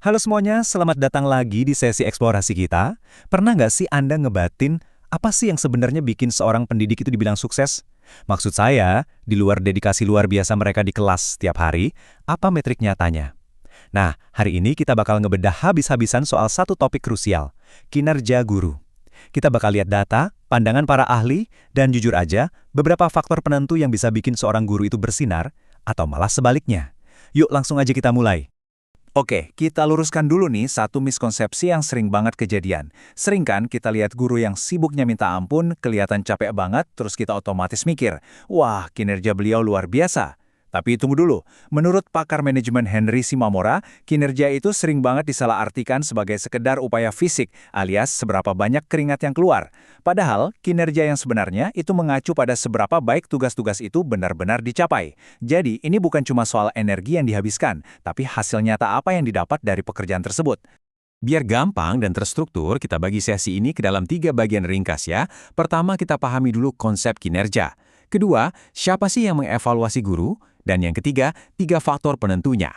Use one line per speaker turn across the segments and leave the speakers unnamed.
Halo semuanya, selamat datang lagi di sesi eksplorasi kita. Pernah nggak sih Anda ngebatin apa sih yang sebenarnya bikin seorang pendidik itu dibilang sukses? Maksud saya, di luar dedikasi luar biasa mereka di kelas setiap hari, apa metrik nyatanya? Nah, hari ini kita bakal ngebedah habis-habisan soal satu topik krusial, kinerja guru. Kita bakal lihat data, pandangan para ahli, dan jujur aja, beberapa faktor penentu yang bisa bikin seorang guru itu bersinar, atau malah sebaliknya. Yuk langsung aja kita mulai. Oke, kita luruskan dulu nih satu miskonsepsi yang sering banget kejadian. Sering kan kita lihat guru yang sibuknya minta ampun, kelihatan capek banget, terus kita otomatis mikir, wah kinerja beliau luar biasa. Tapi tunggu dulu, menurut pakar manajemen Henry Simamora, kinerja itu sering banget disalahartikan sebagai sekedar upaya fisik, alias seberapa banyak keringat yang keluar. Padahal, kinerja yang sebenarnya itu mengacu pada seberapa baik tugas-tugas itu benar-benar dicapai. Jadi, ini bukan cuma soal energi yang dihabiskan, tapi hasil nyata apa yang didapat dari pekerjaan tersebut.
Biar gampang dan terstruktur, kita bagi sesi ini ke dalam 3 bagian ringkas ya. Pertama, kita pahami dulu konsep kinerja. Kedua, siapa sih yang mengevaluasi guru? Dan yang ketiga, 3 faktor penentunya.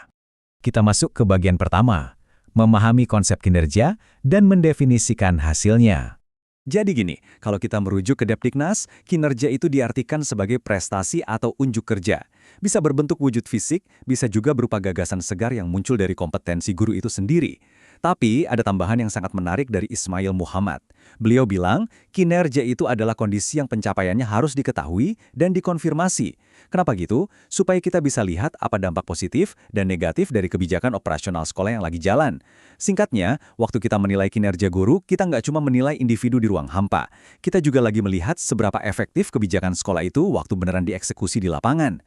Kita masuk ke bagian pertama, memahami konsep kinerja dan mendefinisikan hasilnya.
Jadi gini, kalau kita merujuk ke Depdiknas, kinerja itu diartikan sebagai prestasi atau unjuk kerja. Bisa berbentuk wujud fisik, bisa juga berupa gagasan segar yang muncul dari kompetensi guru itu sendiri. Tapi ada tambahan yang sangat menarik dari Ismail Muhammad. Beliau bilang, kinerja itu adalah kondisi yang pencapaiannya harus diketahui dan dikonfirmasi. Kenapa gitu? Supaya kita bisa lihat apa dampak positif dan negatif dari kebijakan operasional sekolah yang lagi jalan. Singkatnya, waktu kita menilai kinerja guru, kita nggak cuma menilai individu di ruang hampa. Kita juga lagi melihat seberapa efektif kebijakan sekolah itu waktu beneran dieksekusi di lapangan.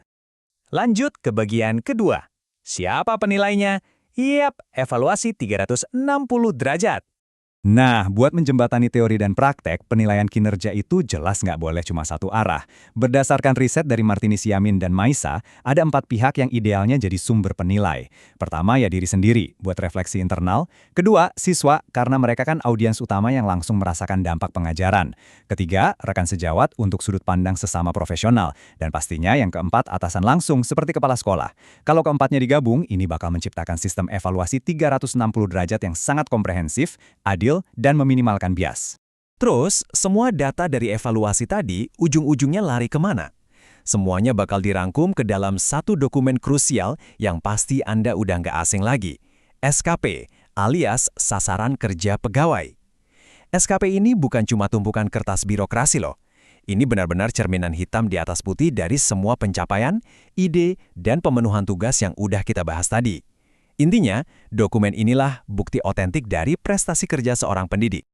Lanjut ke bagian kedua. Siapa penilainya? Yap, evaluasi 360 derajat.
Nah, buat menjembatani teori dan praktek, penilaian kinerja itu jelas nggak boleh cuma satu arah. Berdasarkan riset dari Martini Siamin dan Maisa, ada 4 pihak yang idealnya jadi sumber penilai. Pertama ya diri sendiri, buat refleksi internal. Kedua, siswa, karena mereka kan audiens utama yang langsung merasakan dampak pengajaran. Ketiga, rekan sejawat untuk sudut pandang sesama profesional. Dan pastinya yang keempat, atasan langsung seperti kepala sekolah. Kalau keempatnya digabung, ini bakal menciptakan sistem evaluasi 360 derajat yang sangat komprehensif, adil, dan meminimalkan bias.
Terus, semua data dari evaluasi tadi ujung-ujungnya lari kemana? Semuanya bakal dirangkum ke dalam satu dokumen krusial yang pasti Anda udah nggak asing lagi. SKP, alias Sasaran Kerja Pegawai. SKP ini bukan cuma tumpukan kertas birokrasi loh. Ini benar-benar cerminan hitam di atas putih dari semua pencapaian, ide, dan pemenuhan tugas yang udah kita bahas tadi. Intinya, dokumen inilah bukti otentik dari prestasi kerja seorang pendidik.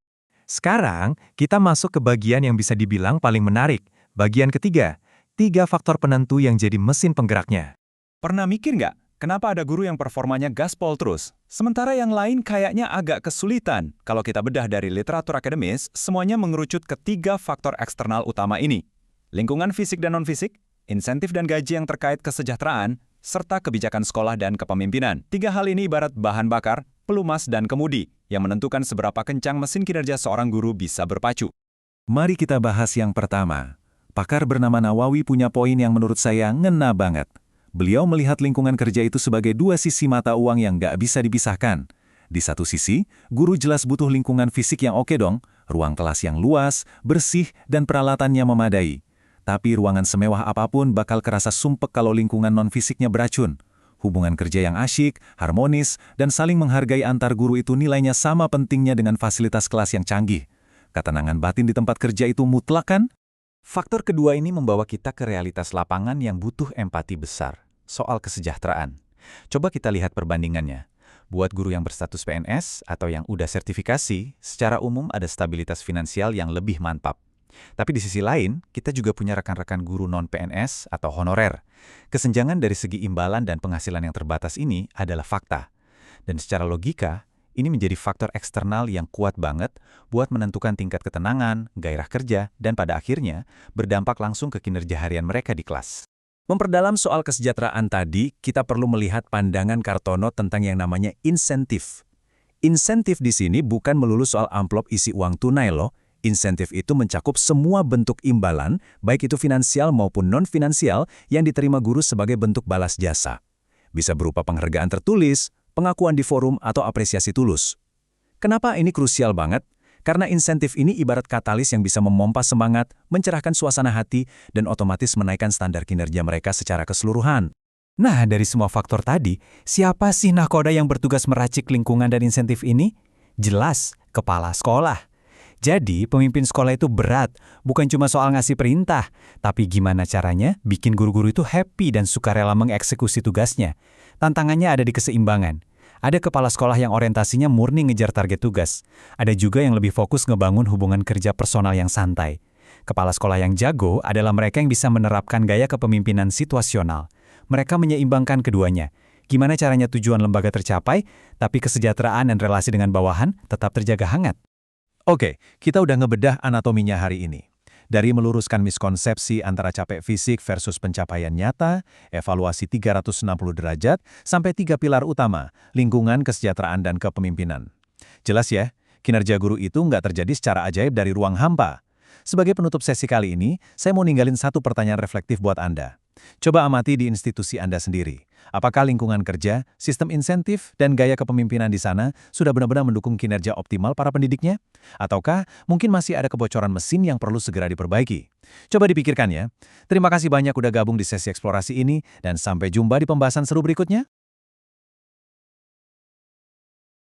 Sekarang, kita masuk ke bagian yang bisa dibilang paling menarik. Bagian ketiga, 3 faktor penentu yang jadi mesin penggeraknya.
Pernah mikir nggak, kenapa ada guru yang performanya gaspol terus, sementara yang lain kayaknya agak kesulitan? Kalau kita bedah dari literatur akademis, semuanya mengerucut ke 3 faktor eksternal utama ini. Lingkungan fisik dan non-fisik, insentif dan gaji yang terkait kesejahteraan, serta kebijakan sekolah dan kepemimpinan. 3 hal ini ibarat bahan bakar, pelumas, dan kemudi, yang menentukan seberapa kencang mesin kinerja seorang guru bisa berpacu.
Mari kita bahas yang pertama. Pakar bernama Nawawi punya poin yang menurut saya ngena banget. Beliau melihat lingkungan kerja itu sebagai 2 sisi mata uang yang nggak bisa dipisahkan. Di satu sisi, guru jelas butuh lingkungan fisik yang oke dong, ruang kelas yang luas, bersih, dan peralatannya memadai. Tapi ruangan semewah apapun bakal kerasa sumpek kalau lingkungan non-fisiknya beracun. Hubungan kerja yang asyik, harmonis, dan saling menghargai antar guru itu nilainya sama pentingnya dengan fasilitas kelas yang canggih. Ketenangan batin di tempat kerja itu mutlak kan?
Faktor kedua ini membawa kita ke realitas lapangan yang butuh empati besar, soal kesejahteraan. Coba kita lihat perbandingannya. Buat guru yang berstatus PNS atau yang udah sertifikasi, secara umum ada stabilitas finansial yang lebih mantap. Tapi di sisi lain, kita juga punya rekan-rekan guru non-PNS atau honorer. Kesenjangan dari segi imbalan dan penghasilan yang terbatas ini adalah fakta. Dan secara logika, ini menjadi faktor eksternal yang kuat banget buat menentukan tingkat ketenangan, gairah kerja, dan pada akhirnya berdampak langsung ke kinerja harian mereka di kelas.
Memperdalam soal kesejahteraan tadi, kita perlu melihat pandangan Kartono tentang yang namanya insentif. Insentif di sini bukan melulu soal amplop isi uang tunai loh. Insentif itu mencakup semua bentuk imbalan, baik itu finansial maupun non-finansial, yang diterima guru sebagai bentuk balas jasa. Bisa berupa penghargaan tertulis, pengakuan di forum, atau apresiasi tulus. Kenapa ini krusial banget? Karena insentif ini ibarat katalis yang bisa memompa semangat, mencerahkan suasana hati, dan otomatis menaikkan standar kinerja mereka secara keseluruhan.
Nah, dari semua faktor tadi, siapa sih nahkoda yang bertugas meracik lingkungan dan insentif ini? Jelas, kepala sekolah. Jadi, pemimpin sekolah itu berat, bukan cuma soal ngasih perintah, tapi gimana caranya bikin guru-guru itu happy dan sukarela mengeksekusi tugasnya. Tantangannya ada di keseimbangan. Ada kepala sekolah yang orientasinya murni ngejar target tugas. Ada juga yang lebih fokus ngebangun hubungan kerja personal yang santai. Kepala sekolah yang jago adalah mereka yang bisa menerapkan gaya kepemimpinan situasional. Mereka menyeimbangkan keduanya. Gimana caranya tujuan lembaga tercapai, tapi kesejahteraan dan relasi dengan bawahan tetap terjaga hangat.
Oke, kita udah ngebedah anatominya hari ini. Dari meluruskan miskonsepsi antara capek fisik versus pencapaian nyata, evaluasi 360 derajat, sampai 3 pilar utama, lingkungan, kesejahteraan, dan kepemimpinan. Jelas ya, kinerja guru itu nggak terjadi secara ajaib dari ruang hampa. Sebagai penutup sesi kali ini, saya mau ninggalin satu pertanyaan reflektif buat Anda. Coba amati di institusi Anda sendiri. Apakah lingkungan kerja, sistem insentif, dan gaya kepemimpinan di sana sudah benar-benar mendukung kinerja optimal para pendidiknya? Ataukah mungkin masih ada kebocoran mesin yang perlu segera diperbaiki? Coba dipikirkan ya. Terima kasih banyak udah gabung di sesi eksplorasi ini, dan sampai jumpa di pembahasan seru berikutnya.